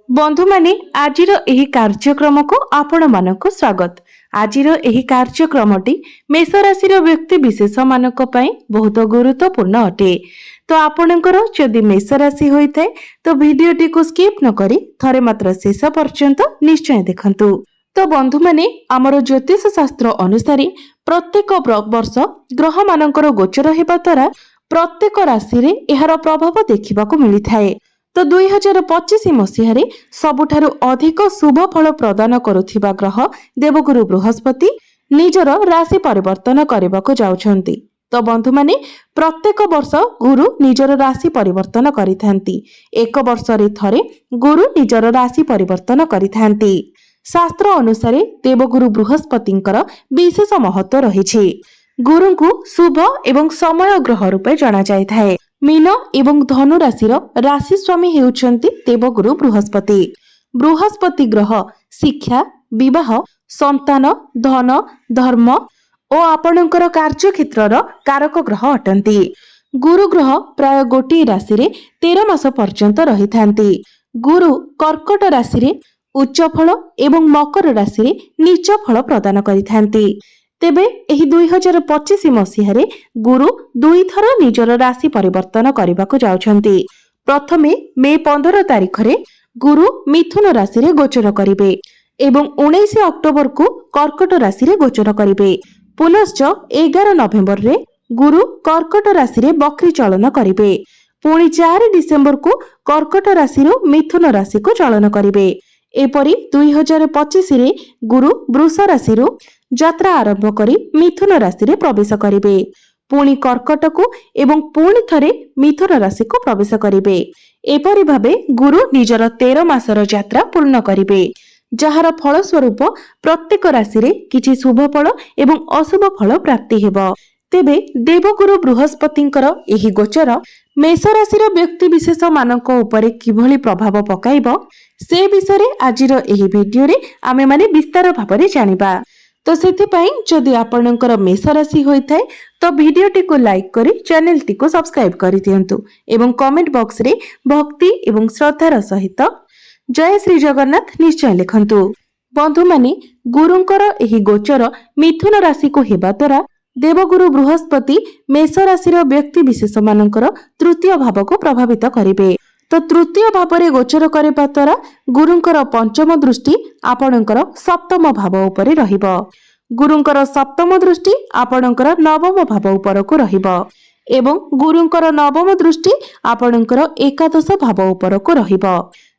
बंधु माने आजिर एही कार्यक्रम को आपण मानक स्वागत। आजिर एही कार्यक्रमटी मेष राशि व्यक्ति विशेष मानक पई बहुत गुरुत्वपूर्ण अटे। तो आपणकर जदि मेष राशि होइथाय तो भिडियोटी को स्किप न करी थरे मात्र शेष पर्यंत निश्चय देखंतु। तो बंधु माने आमर ज्योतिष शास्त्र अनुसार प्रत्येक वर्ष ग्रह मानकर गोचर हेबा द्वारा प्रत्येक राशि रे एहार प्रभाव देखिबाकू मिलिथाय। तो 2025 मसीह सबुठारु अधिक शुभ फल प्रदान करुथिबा ग्रह देवगुरु बृहस्पति निजर राशि परिवर्तन करबाकू जाउछंती। तो बंधु माने प्रत्येक वर्ष गुरु निजर राशि परिवर्तन करिथांती। एक वर्ष रे थरे गुरु निजर राशि परिवर्तन करिथांती। शास्त्र अनुसार देवगुरु बृहस्पतिंकर विशेष महत्व रहिछि। गुरु को शुभ एवं समय ग्रह रूपे जाना जायथाय। मीन एवं धनु राशि राशि स्वामी हेउछंती देवगुरु बृहस्पति। बृहस्पति ग्रह शिक्षा, विवाह, संतान, धन, धर्म और आपणकर कार्य क्षेत्रर कारक ग्रह अटंती। गुरु ग्रह प्राय गोटी राशि रे 13 मास पर्यंत रहिथांती। गुरु कर्कट राशि रे उच्च फल एवं मकर राशि रे नीच फल प्रदान करिथांती। तेबे एही 2025 मसीह रे गुरु दुई थर निजर राशि परिवर्तन करबाकू जाउछंती। प्रथमे मे 15 तारिख रे गुरु मिथुन राशि रे गोचर करिवे एवं 19 अक्टोबर को कर्कट राशि रे गोचर करिवे। पुनश्च 11 नवेम्बर रे गुरु कर्कट राशि रे बक्री चलन करिवे। पुणी 4 डिसेम्बर को कर्कट राशि रो मिथुन राशि को चलन करिवे। एपरी 2025 रे गुरु वृष राशि रो यात्रा आरंभ करी मिथुन राशि रे प्रवेश करिवे। पुणी कर्कट को एवं पुणी थरे मिथुन राशि को प्रवेश करिवे। एपरी भाबे गुरु निजर 13 मासर यात्रा पूर्ण करिवे, जहार फल स्वरूप प्रत्येक राशि रे किछि शुभ फल एवं अशुभ फल प्राप्ति हेबो। तेबे देवगुरु बृहस्पतिंकर एही गोचर मेष राशि व्यक्ति विशेष मानक उपरे किभली प्रभाव पकाइबो से विषय रे आजिर एही भिडियो रे आमे माने विस्तार भाबरे जानिबा। तो सेथिपाई जदि आपणकर मेष राशि होइथाय तो भिडियोटी को लाइक करी चैनल टी को सब्सक्राइब करि दियंतु एवं कमेंट बॉक्स रे भक्ति एवं श्रद्धार सहित जय श्री जगन्नाथ निश्चय लिखंतु। बंधु माने गुरुंकर एही गोचर मिथुन राशि को हेबा द्वारा देवगुरु बृहस्पति मेष राशि व्यक्ति विशेष मानकर तृतीय भाव को प्रभावित करिवे। तो तृतीय भाव रे गोचर करबा द्वारा गुरुंकर पंचम दृष्टि आपणकर सप्तम भाव उपरे रहिबो। गुरुंकर सप्तम दृष्टि आपणकर नवम भाव उपरको रहिबो एवं गुरुंकर नवम दृष्टि आपणकर एकादश भाव उपरको रहिबो,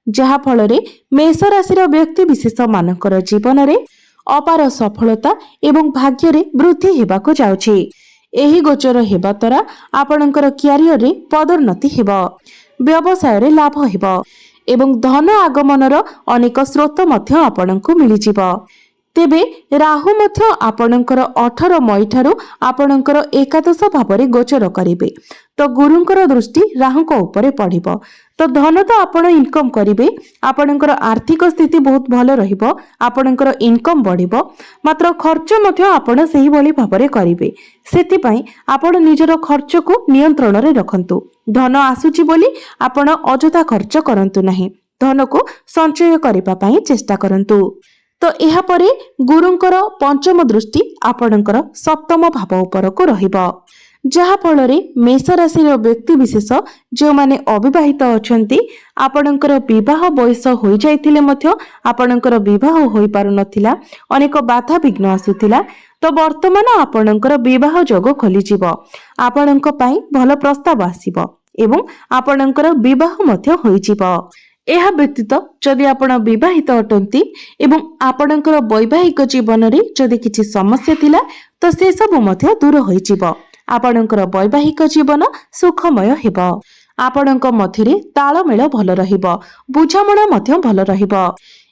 जहा फल रे मेष राशि व्यक्ति विशेष मानकर जीवन रे अपार सफलता एवं भाग्य रे वृद्धि हेबाको जाउछि। एही गोचर हेबा द्वारा आपणकर क्यारियर रे पदोन्नति हेबो, व्यवसाय रे लाभ हेबो एवं धन आगमनर अनेक स्रोत मध्य आपणको मिलि जिवो। तेबे राहु मध्य आपणकर 18 मई ठारू आपणकर एकादश भावरे गोचर करिवे। तो गुरुंकर दृष्टि राहुको उपरे पड़िबो। तो धन तो आपण इनकम करिवे, आपणकर आर्थिक स्थिति बहुत भल रहिबो, आपणकर इनकम बढ़िबो, मात्र खर्च मध्य आपण सही भली भावरे करिवे। सेति पई आपण निजर खर्च को नियंत्रण रे रखंतु। धन आसुची बोली आपण अजथा खर्च करंतु नाही, धन को संचय करिबा पई चेष्टा करंतु। तो एहा परे गुरुंकर पंचम दृष्टि आपणकर सप्तम भाव उपरको रहिबो, जहा फल रे मेष राशि व्यक्ति विशेष जो माने अविवाहित अछंती आपणकर विवाह बयस होई जायथिले मध्य आपणकर विवाह होई पारु नथिला, अनेक बाधा विघ्न आसुथिला। तो वर्तमान आपणकर विवाह जोग खोली जिवो, आपणक पई भल प्रस्ताव आसीबो एवं आपणकर विवाह मध्य होई जिवो। एहा व्यतीत जदि आपण विवाहित अटंती एवं आपणकर वैवाहिक जीवन रे जदि किछि समस्या थिला तो से सब मध्य दूर होई जिवो। आपणकर वैवाहिक जीवन सुखमय हेबो, आपणक मध्यरे तालमेल भल रहिबो, बुझामणा मध्य भल रहिबो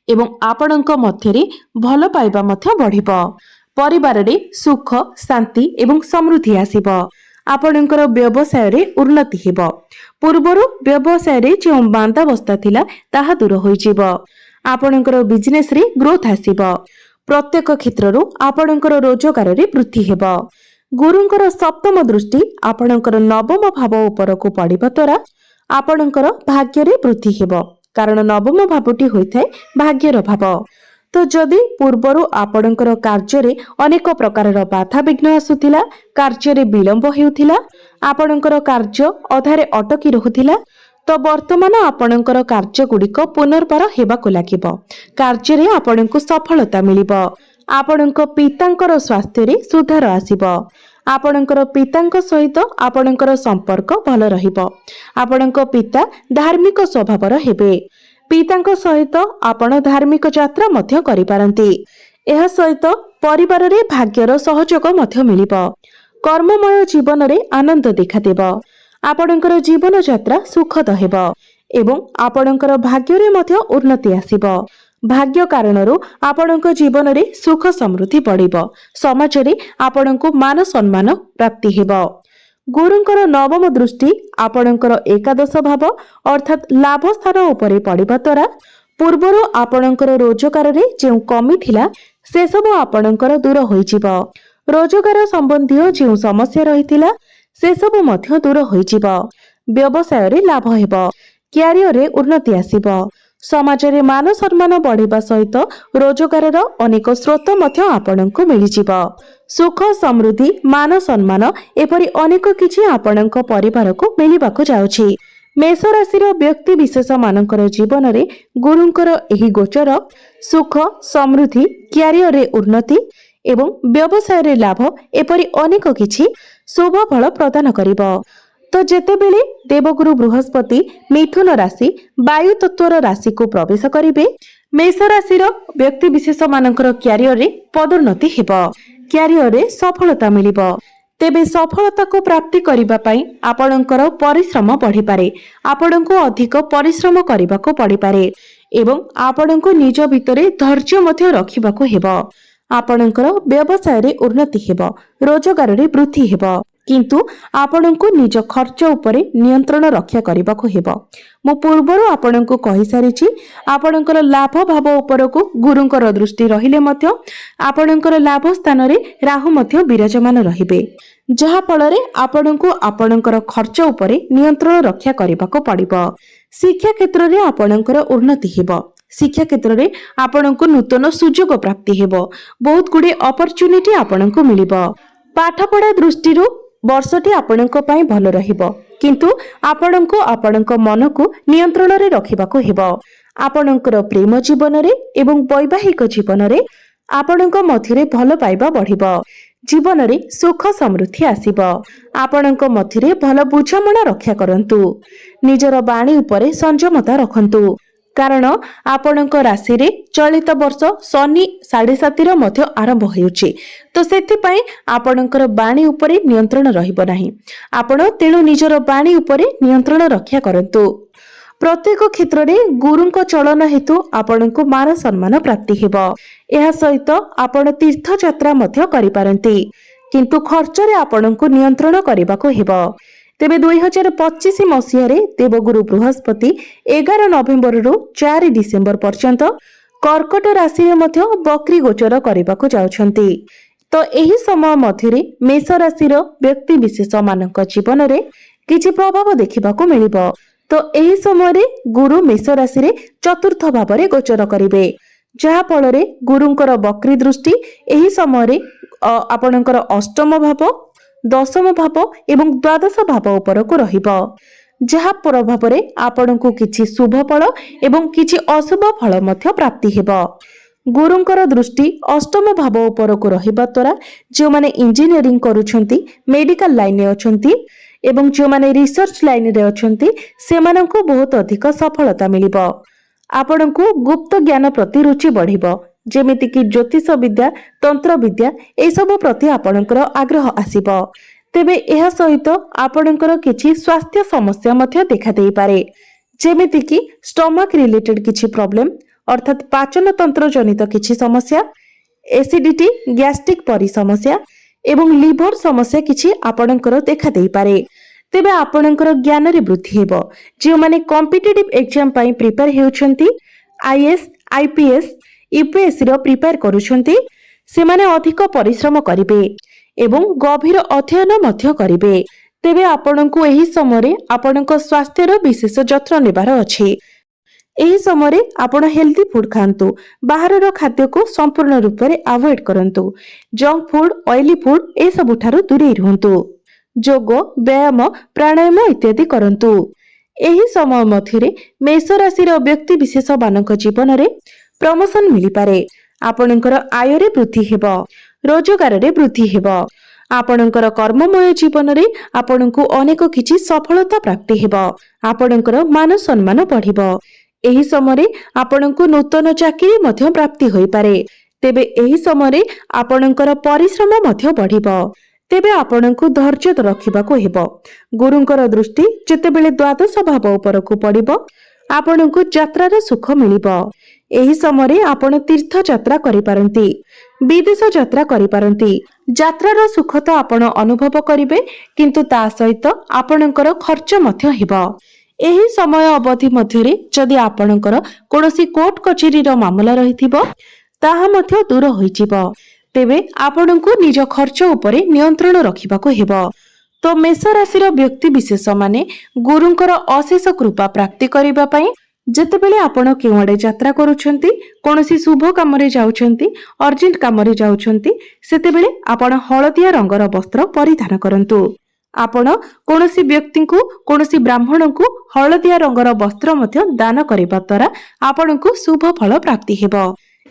एवं आपणक मध्यरे भल पाइबा मध्य बढ़िबो। परिवार रे सुख, शांति एवं समृद्धि आसीबो। आपणकर व्यवसाय रे उन्नति हेबो। पूर्वरु व्यवसाय रे जो मांदावस्था थिला ताहा दूर होई जिवो। आपणकर बिजनेस रे ग्रोथ आसीबो। प्रत्येक क्षेत्ररु आपणकर रोजगार रे वृद्धि हेबो। गुरुंकर सप्तम दृष्टि आपणकर नवम भाव उपरको पड़िबा द्वारा आपणकर भाग्य रे वृद्धि हेबो। କାରଣ ନବମ ଭାବଟି ହୋଇଥାଏ ଭାଗ୍ୟର ଭାବ। ତ ଯଦି ପୂର୍ବରୁ ଆପଣଙ୍କର କାର୍ଯ୍ୟରେ ଅନେକ ପ୍ରକାରର ବାଧାବିଘ୍ନ ଆସୁଥିଲା, କାର୍ଯ୍ୟରେ ବିଳମ୍ବ ହେଉଥିଲା, ଆପଣଙ୍କର କାର୍ଯ୍ୟ ଅଧାରେ ଅଟକି ରହୁଥିଲା, ତ ବର୍ତ୍ତମାନ ଆପଣଙ୍କର କାର୍ଯ୍ୟଗୁଡ଼ିକ ପୁନର୍ବାର ହେବାକୁ ଲାଗିବ। କାର୍ଯ୍ୟରେ ଆପଣଙ୍କୁ ସଫଳତା ମିଳିବ। ଆପଣଙ୍କ ପିତାଙ୍କର ସ୍ୱାସ୍ଥ୍ୟରେ ସୁଧାର ଆସିବ। ଆପଣଙ୍କର ପିତାଙ୍କ ସହିତ ଆପଣଙ୍କର ସମ୍ପର୍କ ଭଲ ରହିବ। ଆପଣଙ୍କ ପିତା ଧାର୍ମିକ ସ୍ୱଭାବର ହେବେ। ପିତାଙ୍କ ସହିତ ଆପଣ ଧାର୍ମିକ ଯାତ୍ରା ମଧ୍ୟ କରିପାରନ୍ତି। ଏହା ସହିତ ପରିବାରରେ ଭାଗ୍ୟର ସହଯୋଗ ମଧ୍ୟ ମିଳିବ। କର୍ମମୟ ଜୀବନରେ ଆନନ୍ଦ ଦେଖାଦେବ। ଆପଣଙ୍କର ଜୀବନ ଯାତ୍ରା ସୁଖଦ ହେବ ଏବଂ ଆପଣଙ୍କର ଭାଗ୍ୟରେ ମଧ୍ୟ ଉନ୍ନତି ଆସିବ। ଭାଗ୍ୟ କାରଣରୁ ଆପଣଙ୍କ ଜୀବନରେ ସୁଖ ସମୃଦ୍ଧି ବଢ଼ିବ। ସମାଜରେ ଆପଣଙ୍କୁ ମାନ ସମ୍ମାନ ପ୍ରାପ୍ତି ହେବ। ଗୁରୁଙ୍କର ନବମ ଦୃଷ୍ଟି ଆପଣଙ୍କର ଏକାଦଶ ଭାବ ଅର୍ଥାତ୍ ଲାଭ ସ୍ଥାନ ଉପରେ ପଡ଼ିବା ଦ୍ୱାରା ପୂର୍ବରୁ ଆପଣଙ୍କର ରୋଜଗାରରେ ଯେଉଁ କମି ଥିଲା ସେସବୁ ଆପଣଙ୍କର ଦୂର ହୋଇଯିବ। ରୋଜଗାର ସମ୍ବନ୍ଧୀୟ ଯେଉଁ ସମସ୍ୟା ରହିଥିଲା ସେସବୁ ମଧ୍ୟ ଦୂର ହୋଇଯିବ। ବ୍ୟବସାୟରେ ଲାଭ ହେବ। କ୍ୟାରିୟରରେ ଉନ୍ନତି ଆସିବ। ସମାଜରେ ମାନ ସମ୍ମାନ ବଢ଼ିବା ସହିତ ରୋଜଗାରର ଅନେକ ସ୍ରୋତ ମଧ୍ୟ ଆପଣଙ୍କୁ ମିଳିଯିବ। ସୁଖ ସମୃଦ୍ଧି ମାନ ସମ୍ମାନ ଏପରି ଅନେକ କିଛି ଆପଣଙ୍କ ପରିବାରକୁ ମିଳିବାକୁ ଯାଉଛି। ମେଷ ରାଶିର ବ୍ୟକ୍ତି ବିଶେଷ ମାନଙ୍କର ଜୀବନରେ ଗୁରୁଙ୍କର ଏହି ଗୋଚର ସୁଖ ସମୃଦ୍ଧି କ୍ୟାରିୟରରେ ଉନ୍ନତି ଏବଂ ବ୍ୟବସାୟରେ ଲାଭ ଏପରି ଅନେକ କିଛି ଶୁଭ ଫଳ ପ୍ରଦାନ କରିବ। ତ ଯେତେବେଳେ ଦେବଗୁରୁ ବୃହସ୍ପତି ମିଥୁନ ରାଶି ବାୟୁ ତତ୍ୱର ରାଶିକୁ ପ୍ରବେଶ କରିବେ, ମେଷ ରାଶିର ବ୍ୟକ୍ତି ବିଶେଷ ମାନଙ୍କର କ୍ୟାରିୟରରେ ପଦୋନ୍ନତି ହେବ। କ୍ୟାରିୟରରେ ସଫଳତା ମିଳିବ। ତେବେ ସଫଳତାକୁ ପ୍ରାପ୍ତି କରିବା ପାଇଁ ଆପଣଙ୍କର ପରିଶ୍ରମ ବଢ଼ିପାରେ। ଆପଣଙ୍କୁ ଅଧିକ ପରିଶ୍ରମ କରିବାକୁ ପଡ଼ିପାରେ ଏବଂ ଆପଣଙ୍କୁ ନିଜ ଭିତରେ ଧୈର୍ଯ୍ୟ ମଧ୍ୟ ରଖିବାକୁ ହେବ। ଆପଣଙ୍କର ବ୍ୟବସାୟରେ ଉନ୍ନତି ହେବ। ରୋଜଗାରରେ ବୃଦ୍ଧି ହେବ। କିନ୍ତୁ ଆପଣଙ୍କୁ ନିଜ ଖର୍ଚ୍ଚ ଉପରେ ନିୟନ୍ତ୍ରଣ ରକ୍ଷା କରିବାକୁ ହେବ। ମୁଁ ପୂର୍ବରୁ ଆପଣଙ୍କୁ କହିସାରିଛି, ଆପଣଙ୍କର ଲାଭ ଭାବ ଉପରକୁ ଗୁରୁଙ୍କର ଦୃଷ୍ଟି ରହିଲେ ମଧ୍ୟ ଆପଣଙ୍କର ଲାଭ ସ୍ଥାନରେ ରାହୁ ମଧ୍ୟ ବିରାଜମାନ ରହିବେ, ଯାହା ଫଳରେ ଆପଣଙ୍କୁ ଆପଣଙ୍କର ଖର୍ଚ୍ଚ ଉପରେ ନିୟନ୍ତ୍ରଣ ରକ୍ଷା କରିବାକୁ ପଡ଼ିବ। ଶିକ୍ଷା କ୍ଷେତ୍ରରେ ଆପଣଙ୍କର ଉନ୍ନତି ହେବ। ଶିକ୍ଷା କ୍ଷେତ୍ରରେ ଆପଣଙ୍କୁ ନୂତନ ସୁଯୋଗ ପ୍ରାପ୍ତି ହେବ। ବହୁତ ଗୁଡ଼ିଏ ଅପରଚ୍ୟୁନିଟି ଆପଣଙ୍କୁ ମିଳିବ। ପାଠପଢ଼ା ଦୃଷ୍ଟିରୁ ବର୍ଷଟି ଆପଣଙ୍କ ପାଇଁ ଭଲ ରହିବ, କିନ୍ତୁ ଆପଣଙ୍କୁ ଆପଣଙ୍କ ମନକୁ ନିୟନ୍ତ୍ରଣରେ ରଖିବାକୁ ହେବ। ଆପଣଙ୍କର ପ୍ରେମ ଜୀବନରେ ଏବଂ ବୈବାହିକ ଜୀବନରେ ଆପଣଙ୍କ ମଧ୍ୟରେ ଭଲ ପାଇବା ବଢ଼ିବ। ଜୀବନରେ ସୁଖ ସମୃଦ୍ଧି ଆସିବ। ଆପଣଙ୍କ ମଧ୍ୟରେ ଭଲ ବୁଝାମଣା ରକ୍ଷା କରନ୍ତୁ। ନିଜର ବାଣୀ ଉପରେ ସଂଯମତା ରଖନ୍ତୁ, କାରଣ ଆପଣଙ୍କ ରାଶିରେ ଚଳିତ ବର୍ଷ ଶନି 7.5ର ମଧ୍ୟ ଆରମ୍ଭ ହେଉଛି। ତ ସେଥିପାଇଁ ଆପଣଙ୍କର ବାଣୀ ଉପରେ ନିୟନ୍ତ୍ରଣ ରହିବ ନାହିଁ। ଆପଣ ତେଣୁ ନିଜର ବାଣୀ ଉପରେ ନିୟନ୍ତ୍ରଣ ରକ୍ଷା କରନ୍ତୁ। ପ୍ରତ୍ୟେକ କ୍ଷେତ୍ରରେ ଗୁରୁଙ୍କ ଚଳନ ହେତୁ ଆପଣଙ୍କୁ ମାନ ସମ୍ମାନ ପ୍ରାପ୍ତି ହେବ। ଏହା ସହିତ ଆପଣ ତୀର୍ଥଯାତ୍ରା ମଧ୍ୟ କରିପାରନ୍ତି, କିନ୍ତୁ ଖର୍ଚ୍ଚରେ ଆପଣଙ୍କୁ ନିୟନ୍ତ୍ରଣ କରିବାକୁ ହେବ। ତେବେ 2025 ମସିହାରେ ଦେବଗୁରୁ ବୃହସ୍ପତି 11 ନଭେମ୍ବରରୁ 4 ଡିସେମ୍ବର ପର୍ଯ୍ୟନ୍ତ କର୍କଟ ରାଶିରେ ମଧ୍ୟ ବକ୍ରି ଗୋଚର କରିବାକୁ ଯାଉଛନ୍ତି। ତ ଏହି ସମୟ ମଧ୍ୟରେ ମେଷ ରାଶିର ବ୍ୟକ୍ତି ବିଶେଷ ମାନଙ୍କ ଜୀବନରେ କିଛି ପ୍ରଭାବ ଦେଖିବାକୁ ମିଳିବ। ତ ଏହି ସମୟରେ ଗୁରୁ ମେଷ ରାଶିରେ ଚତୁର୍ଥ ଭାବରେ ଗୋଚର କରିବେ, ଯାହା ଫଳରେ ଗୁରୁଙ୍କର ବକ୍ରି ଦୃଷ୍ଟି ଏହି ସମୟରେ ଆପଣଙ୍କର ଅଷ୍ଟମ ଭାବ, ଦଶମ ଭାବ ଏବଂ ଦ୍ୱାଦଶ ଭାବ ଉପରକୁ ରହିବ, ଯାହା ପ୍ରଭାବରେ ଆପଣଙ୍କୁ କିଛି ଶୁଭ ଫଳ ଏବଂ କିଛି ଅଶୁଭ ଫଳ ମଧ୍ୟ ପ୍ରାପ୍ତି ହେବ। ଗୁରୁଙ୍କର ଦୃଷ୍ଟି ଅଷ୍ଟମ ଭାବ ଉପରକୁ ରହିବା ଦ୍ୱାରା ଯେଉଁମାନେ ଇଞ୍ଜିନିୟରିଂ କରୁଛନ୍ତି, ମେଡିକାଲ ଲାଇନରେ ଅଛନ୍ତି ଏବଂ ଯେଉଁମାନେ ରିସର୍ଚ୍ଚ ଲାଇନରେ ଅଛନ୍ତି ସେମାନଙ୍କୁ ବହୁତ ଅଧିକ ସଫଳତା ମିଳିବ। ଆପଣଙ୍କୁ ଗୁପ୍ତ ଜ୍ଞାନ ପ୍ରତି ରୁଚି ବଢ଼ିବ, ଯେମିତିକି ଜ୍ୟୋତିଷ ବିଦ୍ୟା, ତନ୍ତ୍ର ବିଦ୍ୟା ଏସବୁ ପ୍ରତି ଆପଣଙ୍କର ଆଗ୍ରହ ଆସିବ। ତେବେ ଏହା ସହିତ ଆପଣଙ୍କର କିଛି ସ୍ୱାସ୍ଥ୍ୟ ସମସ୍ୟା ମଧ୍ୟ ଦେଖାଦେଇପାରେ, ଯେମିତିକି ଷ୍ଟମାକ୍ ରିଲେଟେଡ୍ କିଛି ପ୍ରୋବ୍ଲେମ ଅର୍ଥାତ୍ ପାଚନ ତନ୍ତ୍ର ଜନିତ କିଛି ସମସ୍ୟା, ଏସିଡିଟି, ଗ୍ୟାଷ୍ଟ୍ରିକ୍ ପରି ସମସ୍ୟା ଏବଂ ଲିଭର ସମସ୍ୟା କିଛି ଆପଣଙ୍କର ଦେଖାଦେଇପାରେ। ତେବେ ଆପଣଙ୍କର ଜ୍ଞାନରେ ବୃଦ୍ଧି ହେବ। ଯେଉଁମାନେ କମ୍ପିଟିଟିଭ ଏକ୍ଜାମ ପାଇଁ ପ୍ରିପେୟାର ହେଉଛନ୍ତି, ଆଇଏଏସ୍, ଆଇପିଏସ୍, ୟୁପିଏସ୍ସିର ପ୍ରିପେୟାର କରୁଛନ୍ତି, ସେମାନେ ଅଧିକ ପରିଶ୍ରମ କରିବେ ଏବଂ ଗଭୀର ଅଧ୍ୟୟନ ମଧ୍ୟ କରିବେ। ତେବେ ଆପଣଙ୍କୁ ଏହି ସମୟରେ ଆପଣଙ୍କ ସ୍ୱାସ୍ଥ୍ୟର ବିଶେଷ ଯତ୍ନ ନେବାର ଅଛି। ଏହି ସମୟରେ ଆପଣ ହେଲ୍ଦି ଫୁଡ୍ ଖାଆନ୍ତୁ। ବାହାରର ଖାଦ୍ୟକୁ ସମ୍ପୂର୍ଣ୍ଣ ରୂପରେ ଆଭଏଡ୍ କରନ୍ତୁ। ଜଙ୍କ ଫୁଡ୍, ଅଏଲି ଫୁଡ୍ ଏସବୁଠାରୁ ଦୂରେଇ ରୁହନ୍ତୁ। ଯୋଗ, ବ୍ୟାୟାମ, ପ୍ରାଣାୟାମ ଇତ୍ୟାଦି କରନ୍ତୁ। ଏହି ସମୟ ମଧ୍ୟରେ ମେଷ ରାଶିର ବ୍ୟକ୍ତି ବିଶେଷ ମାନଙ୍କ ଜୀବନରେ ପ୍ରମୋଶନ ମିଳିପାରେ। ଆପଣଙ୍କର ଆୟରେ ବୃଦ୍ଧି ହେବ, ରୋଜଗାରରେ ବୃଦ୍ଧି ହେବ। ଆପଣଙ୍କର କର୍ମମୟ ଜୀବନରେ ଆପଣଙ୍କୁ ଅନେକ କିଛି ସଫଳତା ପ୍ରାପ୍ତି ହେବ। ଆପଣଙ୍କର ମାନ ସମ୍ମାନ ବଢିବ। ଏହି ସମୟରେ ଆପଣଙ୍କୁ ନୂତନ ଚାକିରି ମଧ୍ୟ ପ୍ରାପ୍ତି ହୋଇପାରେ। ତେବେ ଏହି ସମୟରେ ଆପଣଙ୍କର ପରିଶ୍ରମ ମଧ୍ୟ ବଢିବ। ତେବେ ଆପଣଙ୍କୁ ଧୈର୍ଯ୍ୟ ରଖିବାକୁ ହେବ। ଗୁରୁଙ୍କର ଦୃଷ୍ଟି ଯେତେବେଳେ ଦ୍ୱାଦଶ ଭାବ ଉପରକୁ ପଡିବ, ଆପଣଙ୍କୁ ଯାତ୍ରାର ସୁଖ ମିଳିବ। ଏହି ସମୟରେ ଆପଣ ତୀର୍ଥଯାତ୍ରା କରିପାରନ୍ତି, ବିଦେଶ ଯାତ୍ରା କରିପାରନ୍ତି। ଯାତ୍ରାର ସୁଖ ତ ଆପଣ ଅନୁଭବ କରିବେ, କିନ୍ତୁ ତା ସହିତ ଆପଣଙ୍କର ଖର୍ଚ୍ଚ ମଧ୍ୟ ହେବ। ଏହି ସମୟ ଅବଧି ମଧ୍ୟରେ ଯଦି ଆପଣଙ୍କର କୌଣସି କୋର୍ଟ କଚେରୀର ମାମଲା ରହିଥିବ, ତାହା ମଧ୍ୟ ଦୂର ହୋଇଯିବ। ତେବେ ଆପଣଙ୍କୁ ନିଜ ଖର୍ଚ୍ଚ ଉପରେ ନିୟନ୍ତ୍ରଣ ରଖିବାକୁ ହେବ। ତ ମେଷ ରାଶିର ବ୍ୟକ୍ତି ବିଶେଷ ମାନେ ଗୁରୁଙ୍କର ଅଶେଷ କୃପା ପ୍ରାପ୍ତି କରିବା ପାଇଁ ଯେତେବେଳେ ଆପଣ କେଉଁଆଡେ ଯାତ୍ରା କରୁଛନ୍ତି, କୌଣସି ଶୁଭ କାମରେ ଯାଉଛନ୍ତି, ଅର୍ଜେଣ୍ଟ କାମରେ ଯାଉଛନ୍ତି, ସେତେବେଳେ ଆପଣ ହଳଦିଆ ରଙ୍ଗର ବସ୍ତ୍ର ପରିଧାନ କରନ୍ତୁ। ଆପଣ କୌଣସି ବ୍ୟକ୍ତିଙ୍କୁ, କୌଣସି ବ୍ରାହ୍ମଣଙ୍କୁ ହଳଦିଆ ରଙ୍ଗର ବସ୍ତ୍ର ମଧ୍ୟ ଦାନ କରିବା ଦ୍ୱାରା ଆପଣଙ୍କୁ ଶୁଭ ଫଳ ପ୍ରାପ୍ତି ହେବ।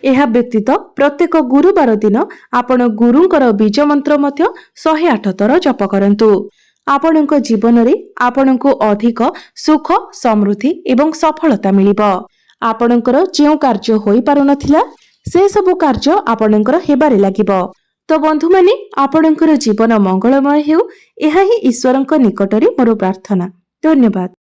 ଏହା ବ୍ୟତୀତ ପ୍ରତ୍ୟେକ ଗୁରୁବାର ଦିନ ଆପଣ ଗୁରୁଙ୍କର ବୀଜ ମନ୍ତ୍ର ମଧ୍ୟ 108 ଥର ଜପ କରନ୍ତୁ। ଆପଣଙ୍କ ଜୀବନରେ ଆପଣଙ୍କୁ ଅଧିକ ସୁଖ, ସମୃଦ୍ଧି ଏବଂ ସଫଳତା ମିଳିବ। ଆପଣଙ୍କର ଯେଉଁ କାର୍ଯ୍ୟ ହୋଇପାରୁନଥିଲା, ସେ ସବୁ କାର୍ଯ୍ୟ ଆପଣଙ୍କର ହେବାରେ ଲାଗିବ। ତ ବନ୍ଧୁମାନେ, ଆପଣଙ୍କର ଜୀବନ ମଙ୍ଗଳମୟ ହେଉ, ଏହା ହିଁ ଈଶ୍ୱରଙ୍କ ନିକଟରେ ମୋର ପ୍ରାର୍ଥନା। ଧନ୍ୟବାଦ।